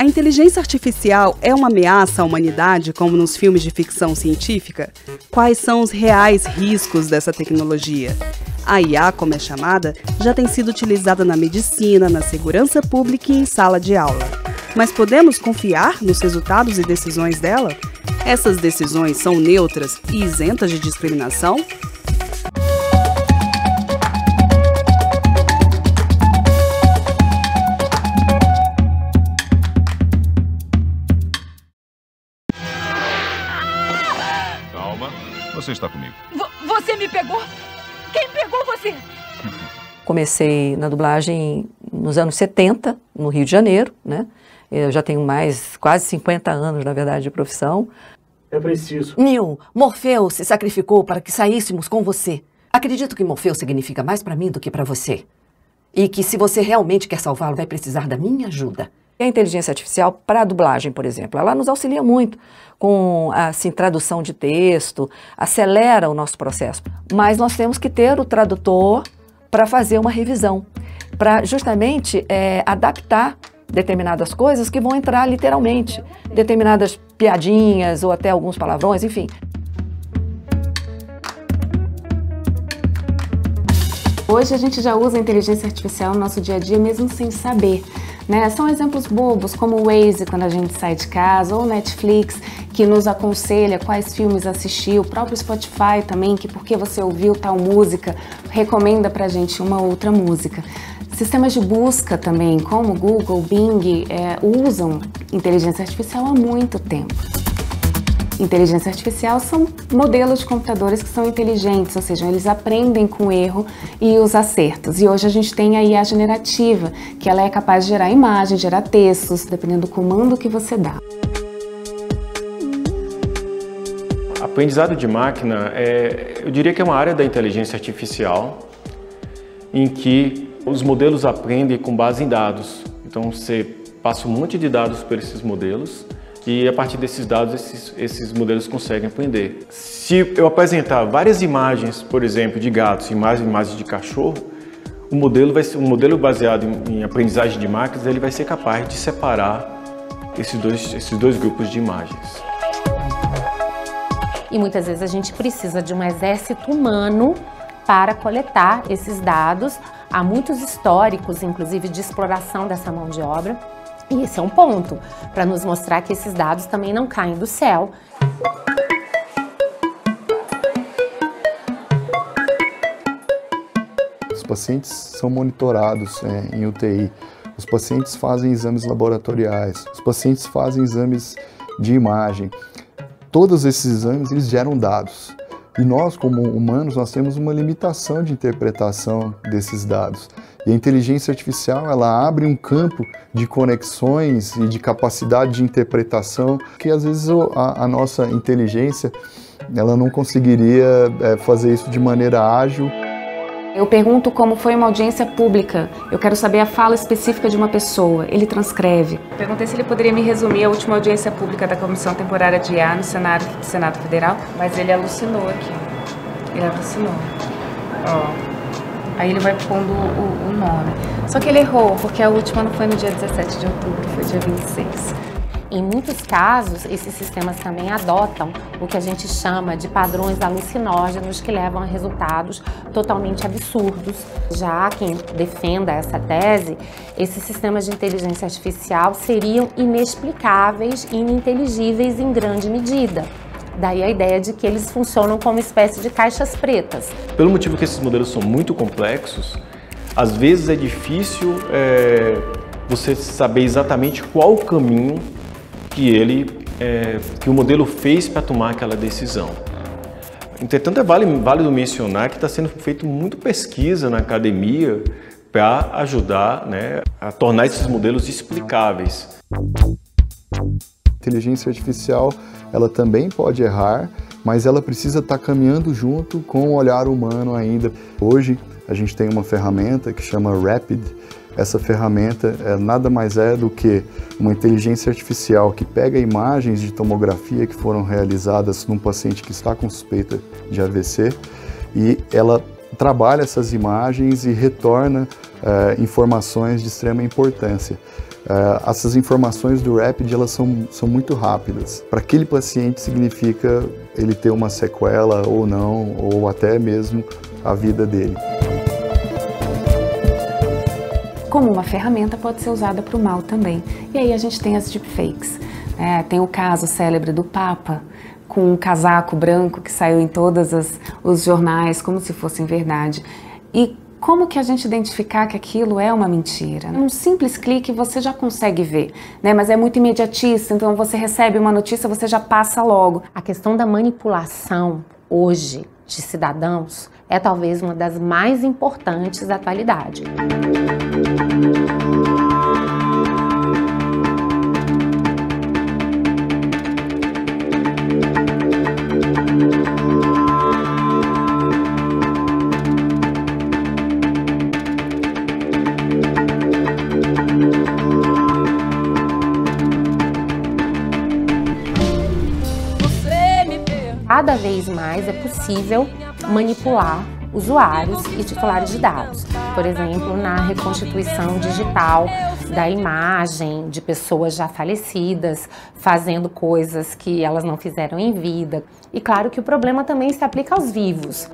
A inteligência artificial é uma ameaça à humanidade, como nos filmes de ficção científica? Quais são os reais riscos dessa tecnologia? A IA, como é chamada, já tem sido utilizada na medicina, na segurança pública e em sala de aula. Mas podemos confiar nos resultados e decisões dela? Essas decisões são neutras e isentas de discriminação? Você está comigo. Você me pegou? Quem pegou você? Comecei na dublagem nos anos 70, no Rio de Janeiro, né? Eu já tenho quase 50 anos, na verdade, de profissão. É preciso. Neo, Morfeu se sacrificou para que saíssemos com você. Acredito que Morfeu significa mais para mim do que para você. E que se você realmente quer salvá-lo, vai precisar da minha ajuda. A inteligência artificial para a dublagem, por exemplo, ela nos auxilia muito com tradução de texto, acelera o nosso processo. Mas nós temos que ter o tradutor para fazer uma revisão, para justamente adaptar determinadas coisas que vão entrar literalmente, determinadas piadinhas ou até alguns palavrões, enfim. Hoje a gente já usa a inteligência artificial no nosso dia a dia mesmo sem saber, né? São exemplos bobos como o Waze quando a gente sai de casa, ou o Netflix que nos aconselha quais filmes assistir, o próprio Spotify também, que porque você ouviu tal música, recomenda pra gente uma outra música. Sistemas de busca também, como Google, Bing, usam inteligência artificial há muito tempo. Inteligência artificial são modelos de computadores que são inteligentes, ou seja, eles aprendem com o erro e os acertos. E hoje a gente tem a IA generativa, que ela é capaz de gerar imagens, gerar textos, dependendo do comando que você dá. Aprendizado de máquina, eu diria que é uma área da inteligência artificial em que os modelos aprendem com base em dados. Então você passa um monte de dados por esses modelos e a partir desses dados esses modelos conseguem aprender. Se eu apresentar várias imagens, por exemplo, de gatos e mais imagens de cachorro, o modelo baseado em aprendizagem de máquinas, ele vai ser capaz de separar esses dois grupos de imagens. E muitas vezes a gente precisa de um exército humano para coletar esses dados. Há muitos históricos, inclusive, de exploração dessa mão de obra. E esse é um ponto para nos mostrar que esses dados também não caem do céu. Os pacientes são monitorados em UTI. Os pacientes fazem exames laboratoriais. Os pacientes fazem exames de imagem. Todos esses exames, eles geram dados. E nós, como humanos, nós temos uma limitação de interpretação desses dados. E a inteligência artificial, ela abre um campo de conexões e de capacidade de interpretação que, às vezes, a nossa inteligência, ela não conseguiria fazer isso de maneira ágil. Eu pergunto como foi uma audiência pública. Eu quero saber a fala específica de uma pessoa. Ele transcreve. Perguntei se ele poderia me resumir a última audiência pública da Comissão Temporária de IA no Senado Federal, mas ele alucinou aqui. Ele alucinou. Ó. Aí ele vai pondo o nome. Só que ele errou, porque a última não foi no dia 17 de outubro, foi dia 26. Em muitos casos, esses sistemas também adotam o que a gente chama de padrões alucinógenos que levam a resultados totalmente absurdos. Já quem defenda essa tese, esses sistemas de inteligência artificial seriam inexplicáveis e ininteligíveis em grande medida. Daí a ideia de que eles funcionam como espécie de caixas pretas. Pelo motivo que esses modelos são muito complexos, às vezes é difícil você saber exatamente qual o caminho que o modelo fez para tomar aquela decisão. Entretanto, é válido mencionar que está sendo feita muito pesquisa na academia para ajudar, a tornar esses modelos explicáveis. A inteligência artificial, ela também pode errar, mas ela precisa estar caminhando junto com o olhar humano ainda. Hoje, a gente tem uma ferramenta que chama Rapid. Essa ferramenta nada mais é do que uma inteligência artificial que pega imagens de tomografia que foram realizadas num paciente que está com suspeita de AVC e ela trabalha essas imagens e retorna informações de extrema importância. Essas informações do Rapid, elas são muito rápidas. Para aquele paciente significa ele ter uma sequela ou não, ou até mesmo a vida dele. Como uma ferramenta, pode ser usada para o mal também. E aí a gente tem as deepfakes. Tem o caso célebre do Papa, com um casaco branco que saiu em todos os jornais, como se fosse verdade. E como que a gente identificar que aquilo é uma mentira? Num simples clique você já consegue ver, né? Mas é muito imediatista, então você recebe uma notícia, você já passa logo. A questão da manipulação hoje de cidadãos é talvez uma das mais importantes da atualidade. Cada vez mais é possível manipular usuários e titulares de dados. Por exemplo, na reconstituição digital da imagem de pessoas já falecidas, fazendo coisas que elas não fizeram em vida. E claro que o problema também se aplica aos vivos.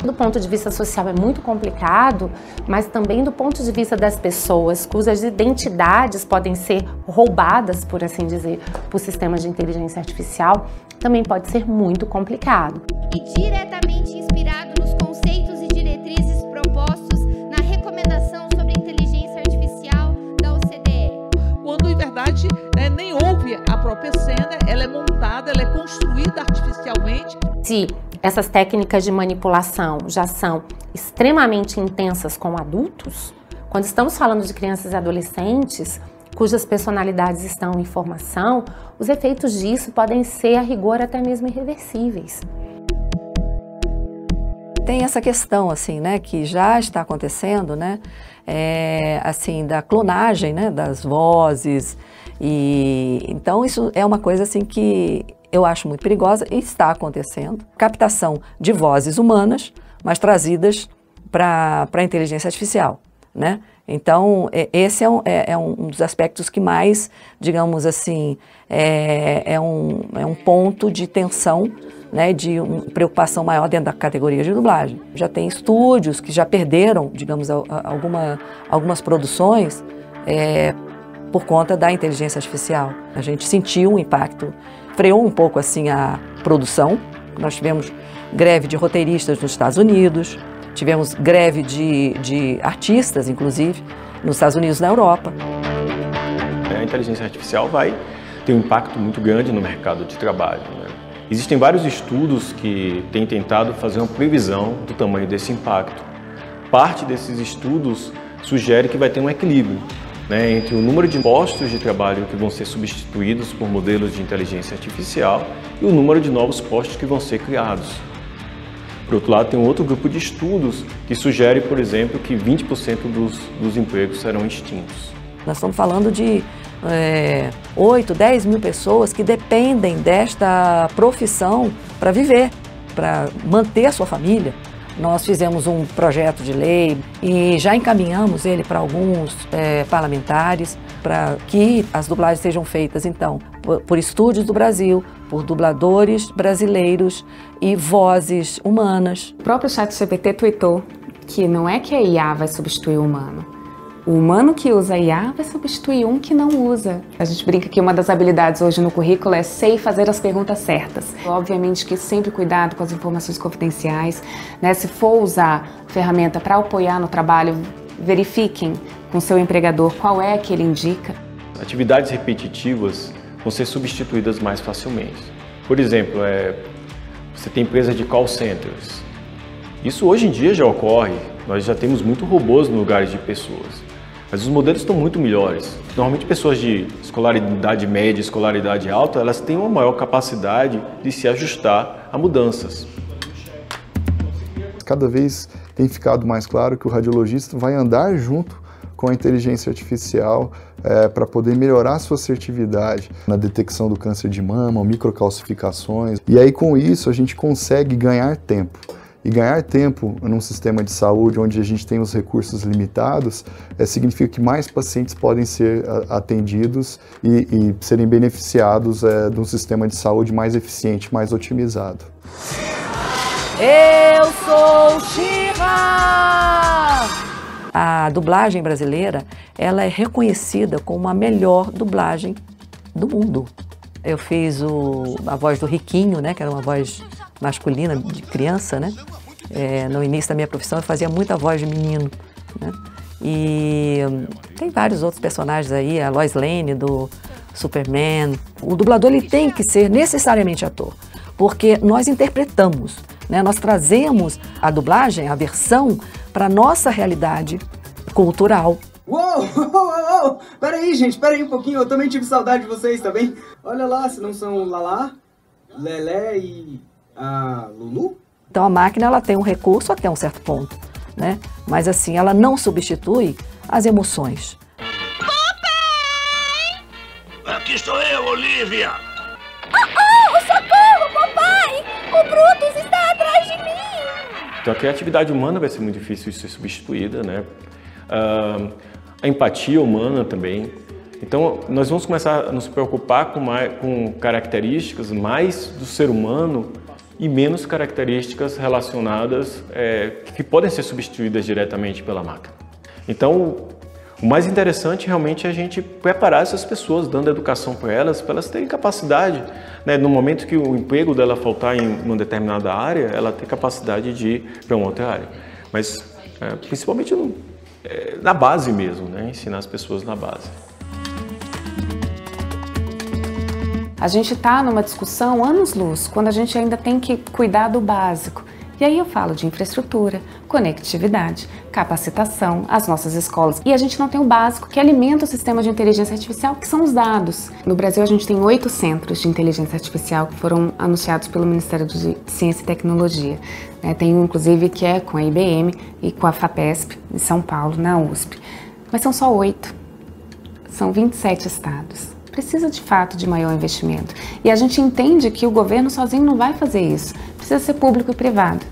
Do ponto de vista social é muito complicado, mas também do ponto de vista das pessoas cujas identidades podem ser roubadas, por assim dizer, por sistemas de inteligência artificial, também pode ser muito complicado. E diretamente inspirado nos conceitos e diretrizes propostos na recomendação sobre inteligência artificial da OCDE. Quando, em verdade, nem houve a própria cena, ela é montada, ela é construída artificialmente. Se essas técnicas de manipulação já são extremamente intensas com adultos, quando estamos falando de crianças e adolescentes, cujas personalidades estão em formação, os efeitos disso podem ser, a rigor, até mesmo irreversíveis. Tem essa questão, assim, né, que já está acontecendo, né, assim, da clonagem, né, das vozes, e então isso é uma coisa, assim, que eu acho muito perigosa e está acontecendo. Captação de vozes humanas, mas trazidas para a inteligência artificial, né? Então, esse é um dos aspectos que mais, digamos assim, é um ponto de tensão, né, de preocupação maior dentro da categoria de dublagem. Já tem estúdios que já perderam, digamos, algumas produções por conta da inteligência artificial. A gente sentiu um impacto, freou um pouco assim a produção. Nós tivemos greve de roteiristas nos Estados Unidos, tivemos greve de artistas, inclusive, nos Estados Unidos e na Europa. A inteligência artificial vai ter um impacto muito grande no mercado de trabalho, né? Existem vários estudos que têm tentado fazer uma previsão do tamanho desse impacto. Parte desses estudos sugere que vai ter um equilíbrio, né, entre o número de postos de trabalho que vão ser substituídos por modelos de inteligência artificial e o número de novos postos que vão ser criados. Por outro lado, tem um outro grupo de estudos que sugere, por exemplo, que 20% dos empregos serão extintos. Nós estamos falando de 8, 10 mil pessoas que dependem desta profissão para viver, para manter a sua família. Nós fizemos um projeto de lei e já encaminhamos ele para alguns parlamentares para que as dublagens sejam feitas, então, por estúdios do Brasil, por dubladores brasileiros e vozes humanas. O próprio ChatGPT tweetou que não é que a IA vai substituir o humano. O humano que usa a IA vai substituir um que não usa. A gente brinca que uma das habilidades hoje no currículo é sei fazer as perguntas certas. Obviamente que sempre cuidado com as informações confidenciais, né? Se for usar ferramenta para apoiar no trabalho, verifiquem com seu empregador qual é que ele indica. Atividades repetitivas vão ser substituídas mais facilmente. Por exemplo, você tem empresa de call centers. Isso hoje em dia já ocorre. Nós já temos muito robôs no lugar de pessoas. Mas os modelos estão muito melhores. Normalmente pessoas de escolaridade média, escolaridade alta, elas têm uma maior capacidade de se ajustar a mudanças. Cada vez tem ficado mais claro que o radiologista vai andar junto com a inteligência artificial para poder melhorar a sua assertividade na detecção do câncer de mama, microcalcificações. E aí com isso a gente consegue ganhar tempo. E ganhar tempo num sistema de saúde onde a gente tem os recursos limitados significa que mais pacientes podem ser atendidos e serem beneficiados de um sistema de saúde mais eficiente, mais otimizado. Eu sou She-Ra! A dublagem brasileira, ela é reconhecida como a melhor dublagem do mundo. Eu fiz a voz do Riquinho, né, que era uma voz masculina de criança, né? No início da minha profissão eu fazia muita voz de menino, né? E tem vários outros personagens aí, a Lois Lane do Superman. O dublador ele tem que ser necessariamente ator, porque nós interpretamos, né? Nós trazemos a dublagem, a versão, para a nossa realidade cultural. Uou! Peraí, gente, peraí um pouquinho, eu também tive saudade de vocês, tá bem? Olha lá, se não são Lala, Lelé e a Lulu? Então a máquina ela tem um recurso até um certo ponto, né? Mas assim, ela não substitui as emoções. Papai! Aqui estou eu, Olivia! Socorro, papai! O Brutus está atrás de mim! Então a criatividade humana vai ser muito difícil de ser substituída, né? A empatia humana também. Então nós vamos começar a nos preocupar com características mais do ser humano e menos características relacionadas que podem ser substituídas diretamente pela máquina. Então o mais interessante realmente é a gente preparar essas pessoas, dando educação para elas terem capacidade, né, no momento que o emprego dela faltar em uma determinada área, ela ter capacidade de ir para uma outra área. Mas principalmente na base mesmo, né, ensinar as pessoas na base. A gente está numa discussão anos-luz, quando a gente ainda tem que cuidar do básico. E aí eu falo de infraestrutura, conectividade, capacitação, as nossas escolas. E a gente não tem o básico que alimenta o sistema de inteligência artificial, que são os dados. No Brasil a gente tem 8 centros de inteligência artificial que foram anunciados pelo Ministério de Ciência e Tecnologia. Tem um, inclusive, que é com a IBM e com a FAPESP, em São Paulo, na USP. Mas são só 8. São 27 estados. Precisa de fato de maior investimento. E a gente entende que o governo sozinho não vai fazer isso. Precisa ser público e privado,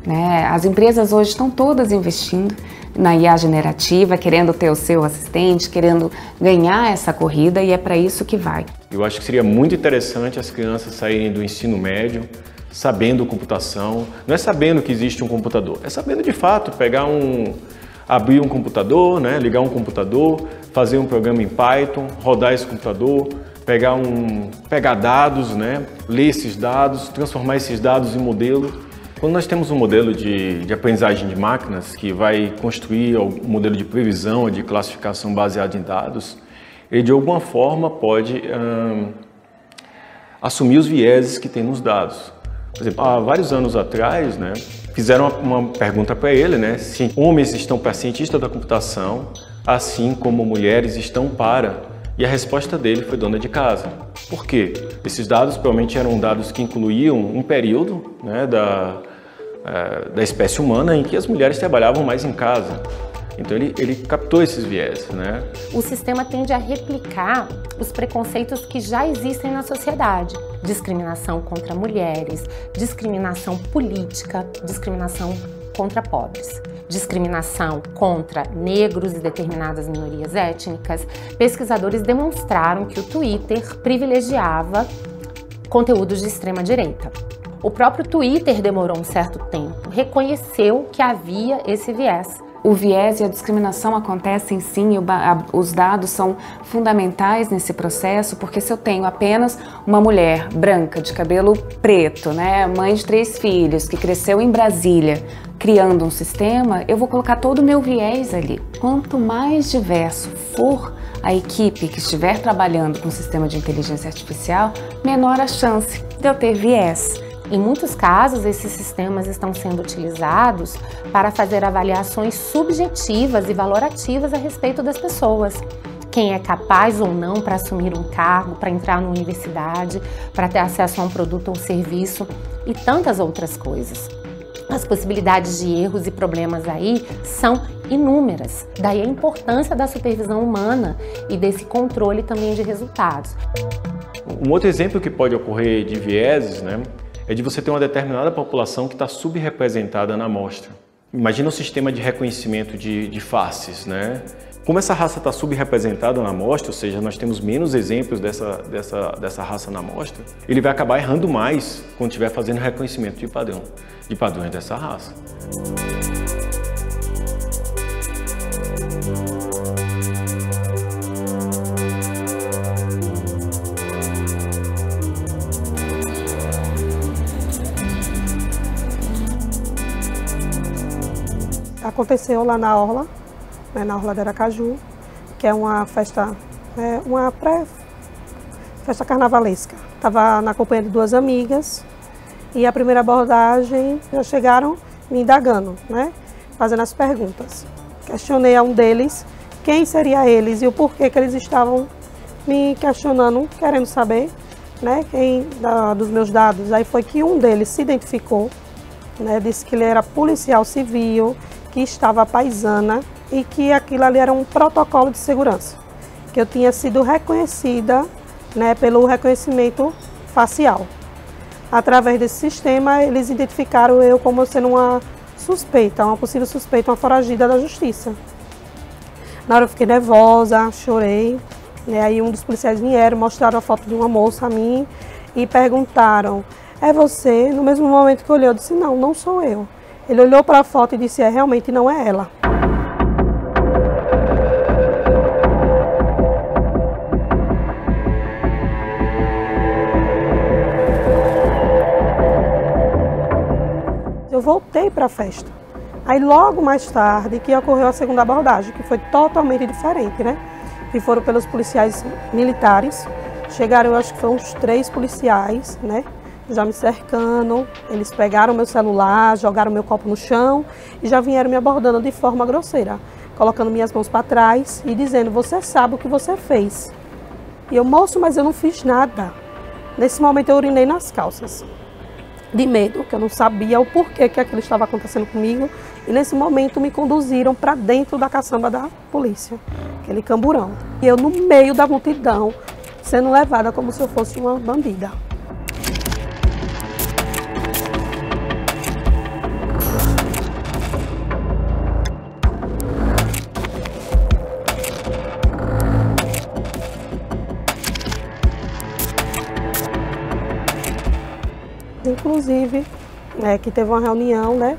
né? As empresas hoje estão todas investindo na IA generativa, querendo ter o seu assistente, querendo ganhar essa corrida, e é para isso que vai. Eu acho que seria muito interessante as crianças saírem do ensino médio sabendo computação. Não é sabendo que existe um computador, é sabendo de fato abrir um computador, né, ligar um computador, fazer um programa em Python, rodar esse computador, pegar dados, né, ler esses dados, transformar esses dados em modelo. Quando nós temos um modelo de aprendizagem de máquinas que vai construir um modelo de previsão ou de classificação baseado em dados, ele de alguma forma pode assumir os vieses que tem nos dados. Por exemplo, há vários anos atrás, né, fizeram uma pergunta para ele, né, se homens estão para cientista da computação, assim como mulheres estão para. E a resposta dele foi dona de casa. Por quê? Esses dados provavelmente eram dados que incluíam um período, né, da espécie humana em que as mulheres trabalhavam mais em casa. Então ele captou esses viés, né? O sistema tende a replicar os preconceitos que já existem na sociedade. Discriminação contra mulheres, discriminação política, discriminação contra pobres, discriminação contra negros e determinadas minorias étnicas. Pesquisadores demonstraram que o Twitter privilegiava conteúdos de extrema-direita. O próprio Twitter demorou um certo tempo, reconheceu que havia esse viés. O viés e a discriminação acontecem sim, os dados são fundamentais nesse processo, porque se eu tenho apenas uma mulher branca, de cabelo preto, né, mãe de 3 filhos, que cresceu em Brasília, criando um sistema, eu vou colocar todo o meu viés ali. Quanto mais diverso for a equipe que estiver trabalhando com o sistema de inteligência artificial, menor a chance de eu ter viés. Em muitos casos, esses sistemas estão sendo utilizados para fazer avaliações subjetivas e valorativas a respeito das pessoas. Quem é capaz ou não para assumir um cargo, para entrar na universidade, para ter acesso a um produto ou serviço e tantas outras coisas. As possibilidades de erros e problemas aí são inúmeras. Daí a importância da supervisão humana e desse controle também de resultados. Um outro exemplo que pode ocorrer de vieses, né, é de você ter uma determinada população que está subrepresentada na amostra. Imagina um sistema de reconhecimento de faces, né? Como essa raça está subrepresentada na amostra, ou seja, nós temos menos exemplos dessa raça na amostra, ele vai acabar errando mais quando estiver fazendo reconhecimento de padrões dessa raça. Aconteceu lá na Orla, né, na Orla de Aracaju, que é uma festa, uma festa carnavalesca. Estava na companhia de 2 amigas e a primeira abordagem já chegaram me indagando, né, fazendo as perguntas. Questionei a um deles quem seria eles e o porquê que eles estavam me questionando, querendo saber, né, dos meus dados. Aí foi que um deles se identificou, né, disse que ele era policial civil, que estava paisana e que aquilo ali era um protocolo de segurança, que eu tinha sido reconhecida, né, pelo reconhecimento facial. Através desse sistema, eles identificaram eu como sendo uma suspeita, uma possível suspeita, uma foragida da justiça. Na hora eu fiquei nervosa, chorei, né, aí um dos policiais vieram, mostraram a foto de uma moça a mim e perguntaram: é você? No mesmo momento que eu olhei, eu disse: não, não sou eu. Ele olhou para a foto e disse: realmente não é ela. Eu voltei para a festa. Aí logo mais tarde que ocorreu a segunda abordagem, que foi totalmente diferente, né? Que foram pelos policiais militares. Chegaram, eu acho que foram uns 3 policiais, né? Já me cercando, eles pegaram meu celular, jogaram meu copo no chão e já vieram me abordando de forma grosseira, colocando minhas mãos para trás e dizendo: você sabe o que você fez. E eu: moço, mas eu não fiz nada. Nesse momento eu urinei nas calças, de medo, que eu não sabia o porquê que aquilo estava acontecendo comigo. E nesse momento me conduziram para dentro da caçamba da polícia, aquele camburão. E eu no meio da multidão, sendo levada como se eu fosse uma bandida. Inclusive, que teve uma reunião, né?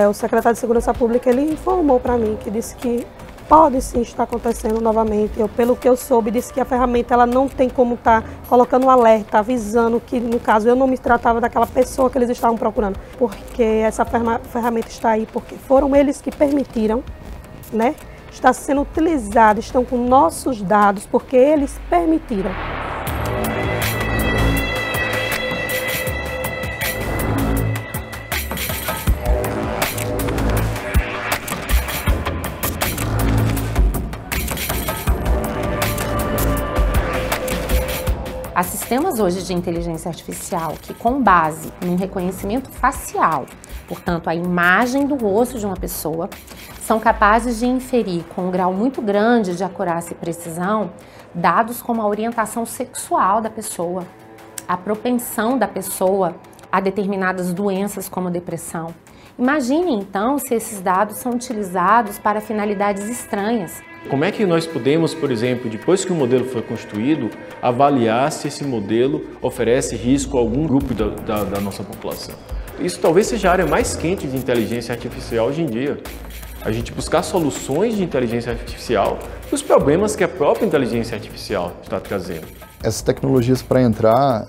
O secretário de Segurança Pública, ele informou para mim, que disse que pode sim estar acontecendo novamente. Pelo que eu soube, disse que a ferramenta ela não tem como estar colocando um alerta, avisando que, no caso, eu não me tratava daquela pessoa que eles estavam procurando. Porque essa ferramenta está aí, porque foram eles que permitiram, né? Está sendo utilizada, estão com nossos dados, porque eles permitiram. Há sistemas hoje de inteligência artificial que, com base no reconhecimento facial, portanto a imagem do rosto de uma pessoa, são capazes de inferir com um grau muito grande de acurácia e precisão dados como a orientação sexual da pessoa, a propensão da pessoa a determinadas doenças como depressão. Imagine então se esses dados são utilizados para finalidades estranhas. Como é que nós podemos, por exemplo, depois que o modelo foi construído, avaliar se esse modelo oferece risco a algum grupo da nossa população? Isso talvez seja a área mais quente de inteligência artificial hoje em dia. A gente buscar soluções de inteligência artificial para os problemas que a própria inteligência artificial está trazendo. Essas tecnologias, para entrar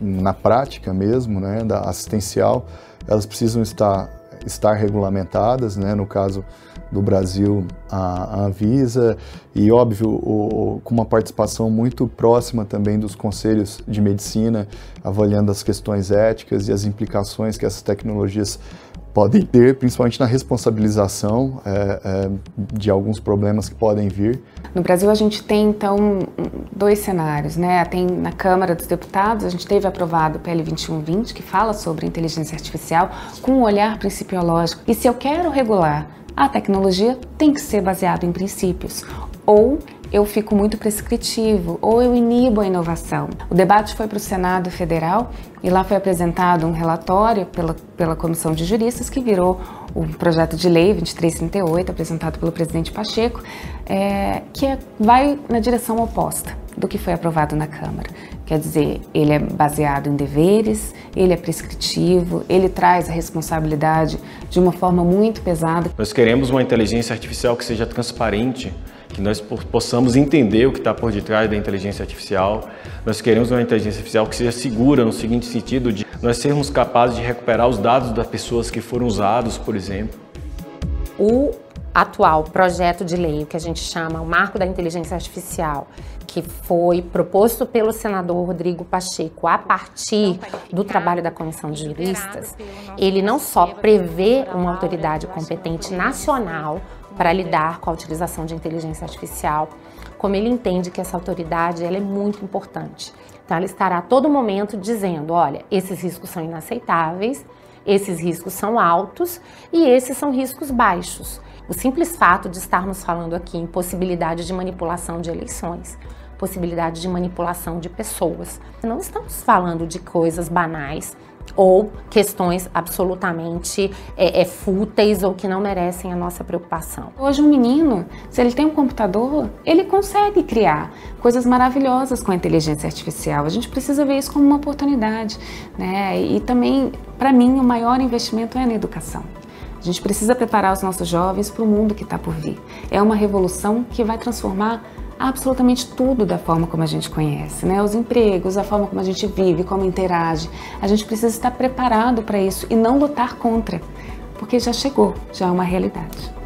na prática mesmo, né, da assistencial, elas precisam estar regulamentadas, né, no caso do Brasil, a Anvisa, e óbvio, com uma participação muito próxima também dos conselhos de medicina, avaliando as questões éticas e as implicações que essas tecnologias podem ter, principalmente na responsabilização de alguns problemas que podem vir. No Brasil a gente tem então 2 cenários, né? Tem na Câmara dos Deputados, a gente teve aprovado o PL 2120, que fala sobre inteligência artificial com um olhar principiológico. E se eu quero regular a tecnologia, tem que ser baseado em princípios. Ou eu fico muito prescritivo ou eu inibo a inovação. O debate foi para o Senado Federal e lá foi apresentado um relatório pela Comissão de Juristas que virou o projeto de lei 2338, apresentado pelo presidente Pacheco, vai na direção oposta do que foi aprovado na Câmara. Quer dizer, ele é baseado em deveres, ele é prescritivo, ele traz a responsabilidade de uma forma muito pesada. Nós queremos uma inteligência artificial que seja transparente, que nós possamos entender o que está por detrás da inteligência artificial. Nós queremos uma inteligência artificial que seja segura, no seguinte sentido de nós sermos capazes de recuperar os dados das pessoas que foram usados, por exemplo. O atual projeto de lei, o que a gente chama o Marco da Inteligência Artificial, que foi proposto pelo senador Rodrigo Pacheco a partir do trabalho da Comissão de Juristas, ele não só prevê uma autoridade competente nacional para lidar com a utilização de inteligência artificial, como ele entende que essa autoridade ela é muito importante. Então ela estará a todo momento dizendo, olha, esses riscos são inaceitáveis, esses riscos são altos e esses são riscos baixos. O simples fato de estarmos falando aqui em possibilidade de manipulação de eleições, possibilidade de manipulação de pessoas. Não estamos falando de coisas banais ou questões absolutamente fúteis ou que não merecem a nossa preocupação. Hoje um menino, se ele tem um computador, ele consegue criar coisas maravilhosas com a inteligência artificial. A gente precisa ver isso como uma oportunidade, né? E também, para mim, o maior investimento é na educação. A gente precisa preparar os nossos jovens para o mundo que está por vir. É uma revolução que vai transformar absolutamente tudo da forma como a gente conhece, né? Os empregos, a forma como a gente vive, como interage. A gente precisa estar preparado para isso e não lutar contra, porque já chegou, já é uma realidade.